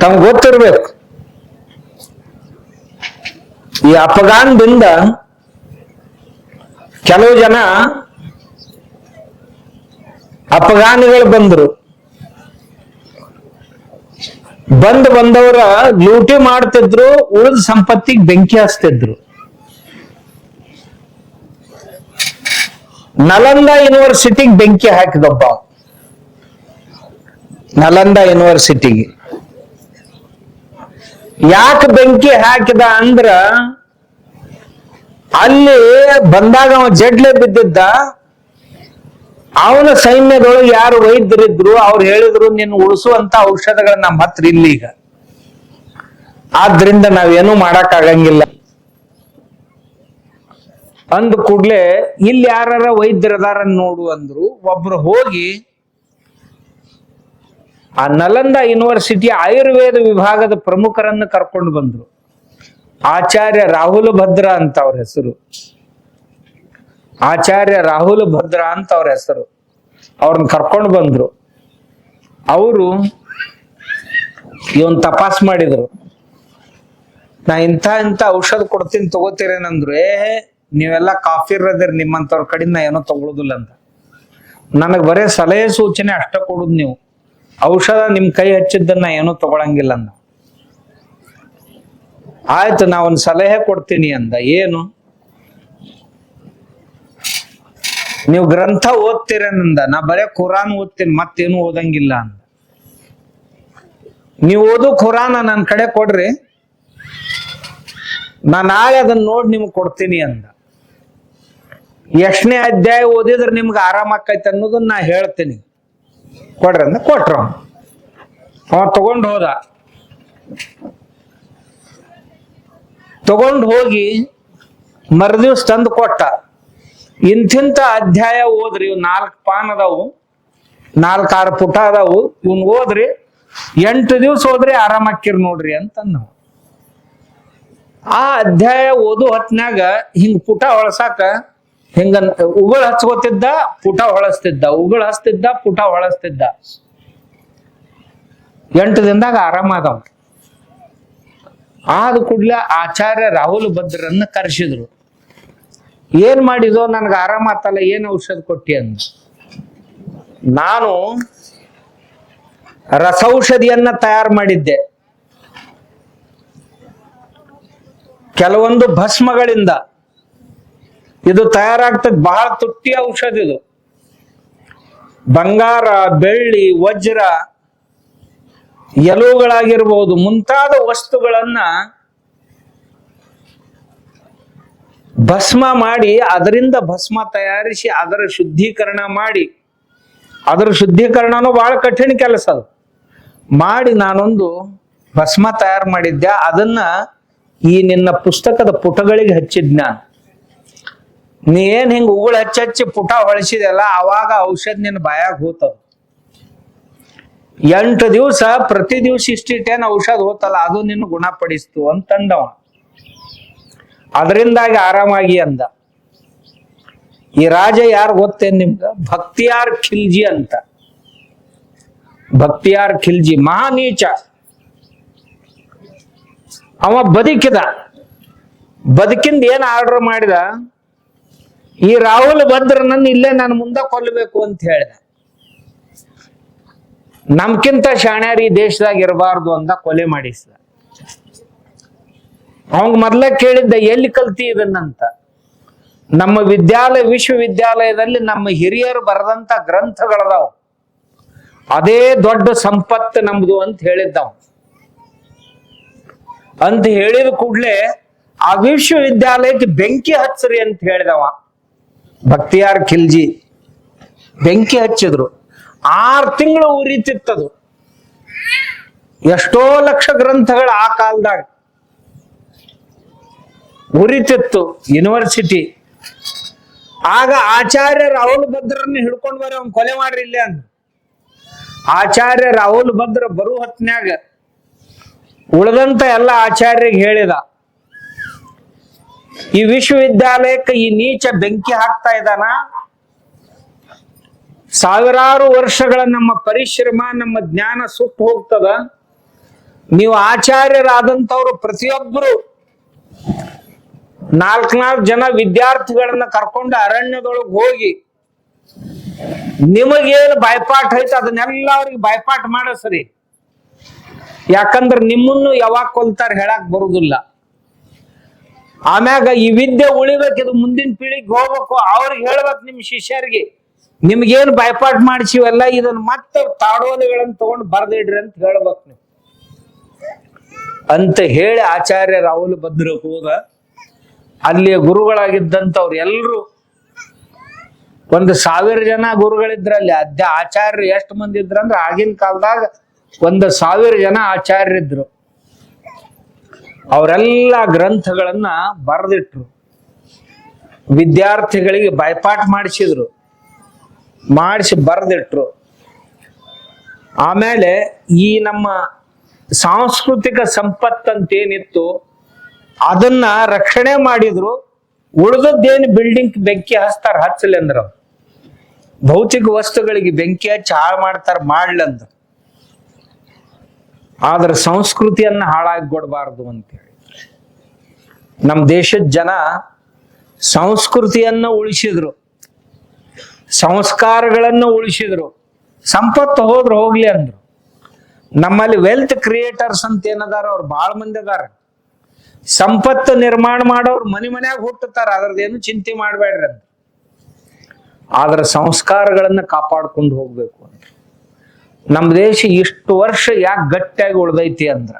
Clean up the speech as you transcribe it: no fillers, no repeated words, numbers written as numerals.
ತಮ್ಗೆ ಗೊತ್ತಿರ್ಬೇಕು, ಈ ಅಫಗಾನ್ದಿಂದ ಕೆಲವು ಜನ ಅಫಗಾನಿಗಳು ಬಂದ್ರು. ಬಂದವರ ಲೂಟಿ ಮಾಡ್ತಿದ್ರು, ಉಳಿದ ಸಂಪತ್ತಿಗೆ ಬೆಂಕಿ ಹಚ್ತಿದ್ರು. ನಲಂದ ಯೂನಿವರ್ಸಿಟಿಗೆ ಬೆಂಕಿ ಹಾಕಿದೊಬ್ಬ. ನಲಂದ ಯೂನಿವರ್ಸಿಟಿಗೆ ಯಾಕೆ ಬೆಂಕಿ ಹಾಕಿದ ಅಂದ್ರ, ಅಲ್ಲಿ ಬಂದಾಗ ಅವ ಜಡ್ಲೆ ಬಿದ್ದಿದ್ದ. ಅವನ ಸೈನ್ಯದೊಳಗೆ ಯಾರು ವೈದ್ಯರಿದ್ರು ಅವ್ರು ಹೇಳಿದ್ರು, ನಿನ್ನ ಉಳಿಸುವಂತ ಔಷಧಗಳ ನಮ್ಮ ಹತ್ರ ಇಲ್ಲೀಗ, ಆದ್ರಿಂದ ನಾವೇನು ಮಾಡಕ್ ಆಗಂಗಿಲ್ಲ ಅಂದ ಕೂಡ್ಲೆ ಇಲ್ಲಿ ಯಾರ ವೈದ್ಯರದಾರ ನೋಡು ಅಂದ್ರು. ಒಬ್ರು ಹೋಗಿ ಆ ನಲಂದ ಯೂನಿವರ್ಸಿಟಿ ಆಯುರ್ವೇದ ವಿಭಾಗದ ಪ್ರಮುಖರನ್ನು ಕರ್ಕೊಂಡು ಬಂದ್ರು. ಆಚಾರ್ಯ ರಾಹುಲ್ ಭದ್ರಾ ಅಂತ ಅವ್ರ ಹೆಸರು. ಆಚಾರ್ಯ ರಾಹುಲ್ ಭದ್ರಾ ಅಂತ ಅವ್ರ ಹೆಸರು. ಅವ್ರನ್ನ ಕರ್ಕೊಂಡು ಬಂದ್ರು. ಅವರು ಇವನ್ ತಪಾಸ್ ಮಾಡಿದ್ರು. ನಾ ಇಂಥ ಔಷಧ ಕೊಡ್ತೀನಿ ತಗೋತೀರೇನಂದ್ರು. ನೀವೆಲ್ಲ ಕಾಫಿರದಿರ್, ನಿಮ್ಮಂತವ್ರ ಕಡೆಯಿಂದ ಏನೋ ತಗೊಳುದಿಲ್ಲ ಅಂತ. ನನಗ್ ಬರೇ ಸಲಹೆ ಸೂಚನೆ ಅಷ್ಟ ಕೊಡುದು, ನೀವು ಔಷಧ ನಿಮ್ ಕೈ ಹಚ್ಚಿದ್ದನ್ನ ಏನೋ ತಗೊಳಂಗಿಲ್ಲ ಅಂದ. ಆಯ್ತು, ನಾ ಒಂದ್ ಸಲಹೆ ಕೊಡ್ತೀನಿ ಅಂದ. ಏನು? ನೀವು ಗ್ರಂಥ ಓದ್ತೀರೇನಂದ. ನಾ ಬರೇ ಖುರಾನ್ ಓದ್ತೀನಿ, ಮತ್ತೇನು ಓದಂಗಿಲ್ಲ ಅಂದ. ನೀವು ಓದು ಖುರಾನ ನನ್ನ ಕಡೆ ಕೊಡ್ರಿ, ನಾ ನಾಳೆ ಅದನ್ನ ನೋಡಿ ನಿಮ್ಗೆ ಕೊಡ್ತೀನಿ ಅಂದ. ಎಷ್ಟನೇ ಅಧ್ಯಾಯ ಓದಿದ್ರೆ ನಿಮ್ಗೆ ಆರಾಮ ಆಕೈತೆ ಅನ್ನೋದನ್ನ ನಾ ಹೇಳ್ತೀನಿ, ಕೊಡ್ರಿ ಅಂದ. ಕೊಟ್ರ. ಅವ ತಗೊಂಡು ಹೋದ. ತಗೊಂಡು ಹೋಗಿ ಮರುದಿವ್ಸ ತಂದು ಕೊಟ್ಟ. ಇಂಥಿಂತ ಅಧ್ಯಾಯ ಓದ್ರಿ, ಇವ್ 4 ಪಾನ್ ಅದಾವು, 4-6 ಪುಟ ಅದಾವು, ಇವ್ನ ಓದ್ರಿ, 8 ದಿವ್ಸ ಹೋದ್ರಿ ಆರಾಮಾಕಿರ್ ನೋಡ್ರಿ ಅಂತಂದ. ಆ ಅಧ್ಯಾಯ ಓದು ಹೊತ್ನ್ಯಾಗ ಹಿಂಗ್ ಪುಟ ಹೊಳಸಾಕ ಹಿಂಗ ಉಗುಳು ಹಚ್ಕೋತಿದ್ದ, ಪುಟ ಹೊಳಸ್ತಿದ್ದ, ಉಗುಳು ಹಚ್ತಿದ್ದ, ಪುಟ ಹೊಳಸ್ತಿದ್ದ. 8 ದಿನದಾಗ ಆರಾಮ ಆದವ. ಆದ ಕೂಡ್ಲೆ ಆಚಾರ್ಯ ರಾಹುಲ್ ಭದ್ರನ್ನ ಕರೆಸಿದ್ರು. ಏನ್ ಮಾಡಿದೋ, ನನ್ಗೆ ಆರಾಮ ಆತಲ್ಲ, ಏನ್ ಔಷಧ ಕೊಟ್ಟಿ ಅಂದ. ನಾನು ರಸೌಷಧಿಯನ್ನ ತಯಾರು ಮಾಡಿದ್ದೆ, ಕೆಲವೊಂದು ಭಸ್ಮಗಳಿಂದ ಇದು ತಯಾರಾಗ್ತದೆ. ಬಹಳ ತುಟ್ಟಿ ಔಷಧ ಇದು. ಬಂಗಾರ, ಬೆಳ್ಳಿ, ವಜ್ರ, ಎಲುಗಳಾಗಿರ್ಬಹುದು, ಮುಂತಾದ ವಸ್ತುಗಳನ್ನ ಭಸ್ಮ ಮಾಡಿ, ಅದರಿಂದ ಭಸ್ಮ ತಯಾರಿಸಿ, ಅದರ ಶುದ್ಧೀಕರಣ ಮಾಡಿ, ಅದರ ಶುದ್ಧೀಕರಣನೂ ಬಹಳ ಕಠಿಣ ಕೆಲಸ ಅದು ಮಾಡಿ ನಾನೊಂದು ಭಸ್ಮ ತಯಾರು ಮಾಡಿದ್ದೆ. ಅದನ್ನ ಈ ನಿನ್ನ ಪುಸ್ತಕದ ಪುಟಗಳಿಗೆ ಹಚ್ಚಿದ್ ನಾನು. ನೀ ಏನ್ ಹಿಂಗ ಉಗುಳು ಹಚ್ಚಿ ಪುಟ ಹೊಳಿಸಿದೆಲ್ಲ, ಅವಾಗ ಔಷಧ ನಿನ್ನ ಬಾಯಾಗ ಹೋತದ. 8 ದಿವಸ ಪ್ರತಿ ದಿವ್ಸ ಇಷ್ಟಿಟ್ಟೇನು ಔಷಧ ಹೋತಲ್ಲ, ಅದು ನಿನ್ನ ಗುಣಪಡಿಸ್ತು ಅಂತಂದವ. ಅದರಿಂದಾಗಿ ಆರಾಮಾಗಿ ಅಂದ. ಈ ರಾಜ ಯಾರು ಗೊತ್ತೇನ್ ನಿಮ್ಗ? ಭಕ್ತಿಯಾರ್ ಖಿಲ್ಜಿ ಅಂತ. ಭಕ್ತಿಯಾರ್ ಖಿಲ್ಜಿ ಮಹಾನೀಚ. ಅವ ಬದುಕಿಂದ ಏನ್ ಆರ್ಡರ್ ಮಾಡಿದ, ಈ ರಾಹುಲ್ ಭದ್ರನನ್ನ ಇಲ್ಲೇ ನಾನು ಮುಂದೆ ಕೊಲ್ಲಬೇಕು ಅಂತ ಹೇಳಿದ. ನಮ್ಕಿಂತ ಶಾಣ್ಯಾರಿ ದೇಶದಾಗ ಇರಬಾರ್ದು ಅಂತ ಕೊಲೆ ಮಾಡಿಸಿದ. ಅವಂಗ ಮೊದ್ಲ ಕೇಳಿದ್ದ, ಎಲ್ಲಿ ಕಲ್ತಿ ಇದನ್ನಂತ. ನಮ್ಮ ವಿಶ್ವವಿದ್ಯಾಲಯದಲ್ಲಿ ನಮ್ಮ ಹಿರಿಯರು ಬರೆದಂತ ಗ್ರಂಥಗಳದಾವ, ಅದೇ ದೊಡ್ಡ ಸಂಪತ್ತು ನಮ್ದು ಅಂತ ಹೇಳಿದ್ದವ. ಅಂತ ಹೇಳಿದ ಕೂಡ್ಲೆ ಆ ವಿಶ್ವವಿದ್ಯಾಲಯಕ್ಕೆ ಬೆಂಕಿ ಹಚ್ಚರಿ ಅಂತ ಹೇಳಿದವ ಭಕ್ತಿಯಾರ್ ಖಿಲ್ಜಿ. ಬೆಂಕಿ ಹಚ್ಚಿದ್ರು. 6 ತಿಂಗಳು ಉರಿತಿತ್ತದು. ಎಷ್ಟೋ ಲಕ್ಷ ಗ್ರಂಥಗಳು ಆ ಕಾಲದಾಗ ಉರಿತಿತ್ತು ಯೂನಿವರ್ಸಿಟಿ. ಆಗ ಆಚಾರ್ಯ ರಾಹುಲ್ ಭದ್ರನ್ನ ಹಿಡ್ಕೊಂಡು ಬರ್ರಿ, ಅವ್ನ್ ಕೊಲೆ ಮಾಡ್ರಿ ಇಲ್ಲೇ ಅಂದ. ಆಚಾರ್ಯ ರಾಹುಲ್ ಭದ್ರ ಬರು ಹೊತ್ನ್ಯಾಗ ಉಳಿದಂತ ಎಲ್ಲ ಆಚಾರ್ಯರಿಗೆ ಹೇಳಿದ, ಈ ವಿಶ್ವವಿದ್ಯಾಲಯಕ್ಕೆ ಈ ನೀಚ ಬೆಂಕಿ ಹಾಕ್ತಾ ಇದ್ದಾನ. ಸಾವಿರಾರು ವರ್ಷಗಳ ನಮ್ಮ ಪರಿಶ್ರಮ, ನಮ್ಮ ಜ್ಞಾನ ಸುಟ್ಟು ಹೋಗ್ತದ. ನೀವು ಆಚಾರ್ಯರಾದಂಥವ್ರು ಪ್ರತಿಯೊಬ್ಬರು 4 ಜನ ವಿದ್ಯಾರ್ಥಿಗಳನ್ನ ಕರ್ಕೊಂಡು ಅರಣ್ಯದೊಳಗೆ ಹೋಗಿ ನಿಮಗೇನು ಬಾಯ್ಪಾಠ ಐತೆ ಅದನ್ನೆಲ್ಲ ಅವ್ರಿಗೆ ಬಾಯ್ಪಾಠ ಮಾಡಸ್ರಿ. ಯಾಕಂದ್ರೆ ನಿಮ್ಮನ್ನು ಯಾವಾಗ ಕೊಲ್ತಾರ ಹೇಳಕ್ ಬರುದಿಲ್ಲ. ಆಮ್ಯಾಗ ಈ ವಿದ್ಯೆ ಉಳಿಬೇಕು, ಇದು ಮುಂದಿನ ಪೀಳಿಗೆ ಹೋಗ್ಬೇಕು. ಅವ್ರಿಗೆ ಹೇಳ್ಬೇಕು ನಿಮ್ ಶಿಷ್ಯರಿಗೆ, ನಿಮ್ಗೇನು ಬಾಯ್ಪಾಠ ಮಾಡಿಸಿವೆಲ್ಲ ಇದನ್ನ ಮತ್ತೆ ತಾಡೋಲೆಗಳನ್ನ ತಗೊಂಡು ಬರ್ದಿಡ್ರಿ ಅಂತ ಹೇಳ್ಬೇಕು ನೀವು ಅಂತ ಹೇಳಿ ಆಚಾರ್ಯ ರಾಹುಲ್ ಭದ್ರ ಹೋದ. ಅಲ್ಲಿಯ ಗುರುಗಳಾಗಿದ್ದಂಥವ್ರು ಎಲ್ರು 1,000 ಜನ ಗುರುಗಳಿದ್ರಲ್ಲಿ. ಆಚಾರ್ಯರು ಎಷ್ಟು ಮಂದಿ ಇದ್ರಂದ್ರೆ ಆಗಿನ ಕಾಲದಾಗ 1,000 ಜನ ಆಚಾರ್ಯರಿದ್ರು. ಅವರೆಲ್ಲ ಗ್ರಂಥಗಳನ್ನ ಬರೆದಿಟ್ರು, ವಿದ್ಯಾರ್ಥಿಗಳಿಗೆ ಬಾಯ್ಪಾಠ ಮಾಡಿಸಿದ್ರು, ಮಾಡಿಸಿ ಬರೆದಿಟ್ರು. ಆಮೇಲೆ ಈ ನಮ್ಮ ಸಾಂಸ್ಕೃತಿಕ ಸಂಪತ್ತಂತೇನಿತ್ತು ಅದನ್ನ ರಕ್ಷಣೆ ಮಾಡಿದ್ರು. ಉಳಿದದ್ದೇನು ಬಿಲ್ಡಿಂಗ್ ಬೆಂಕಿ ಹಚ್ತಾರ, ಹಚ್ಚಲಿ ಅಂದ್ರ ಭೌತಿಕ ವಸ್ತುಗಳಿಗೆ ಬೆಂಕಿ ಹಚ್ಚಿ ಹಾಳು ಮಾಡ್ತಾರ, ಮಾಡ್ಲಂದ್ರ. ಆದ್ರೆ ಸಂಸ್ಕೃತಿಯನ್ನ ಹಾಳಾಗಿ ಕೊಡಬಾರ್ದು ಅಂತೇಳಿ ನಮ್ಮ ದೇಶದ ಜನ ಸಂಸ್ಕೃತಿಯನ್ನ ಉಳಿಸಿದ್ರು, ಸಂಸ್ಕಾರಗಳನ್ನ ಉಳಿಸಿದ್ರು. ಸಂಪತ್ತು ಹೋದ್ರೆ ಹೋಗ್ಲಿ ಅಂದ್ರು. ನಮ್ಮಲ್ಲಿ ವೆಲ್ತ್ ಕ್ರಿಯೇಟರ್ಸ್ ಅಂತ ಏನದಾರ ಅವ್ರು ಬಹಳ ಮಂದಿ ಅದಾರ. ಸಂಪತ್ತು ನಿರ್ಮಾಣ ಮಾಡೋರು ಮನ್ಯಾಗ ಹುಟ್ಟುತ್ತಾರ, ಅದ್ರದ್ದೇನು ಚಿಂತೆ ಮಾಡ್ಬೇಡ್ರಿ ಅಂತ. ಆದ್ರ ಸಂಸ್ಕಾರಗಳನ್ನ ಕಾಪಾಡ್ಕೊಂಡು ಹೋಗ್ಬೇಕು ಅಂತ. ನಮ್ಮ ದೇಶ ಇಷ್ಟು ವರ್ಷ ಯಾಕೆ ಗಟ್ಟಿಯಾಗಿ ಉಳ್ದೈತಿ ಅಂದ್ರ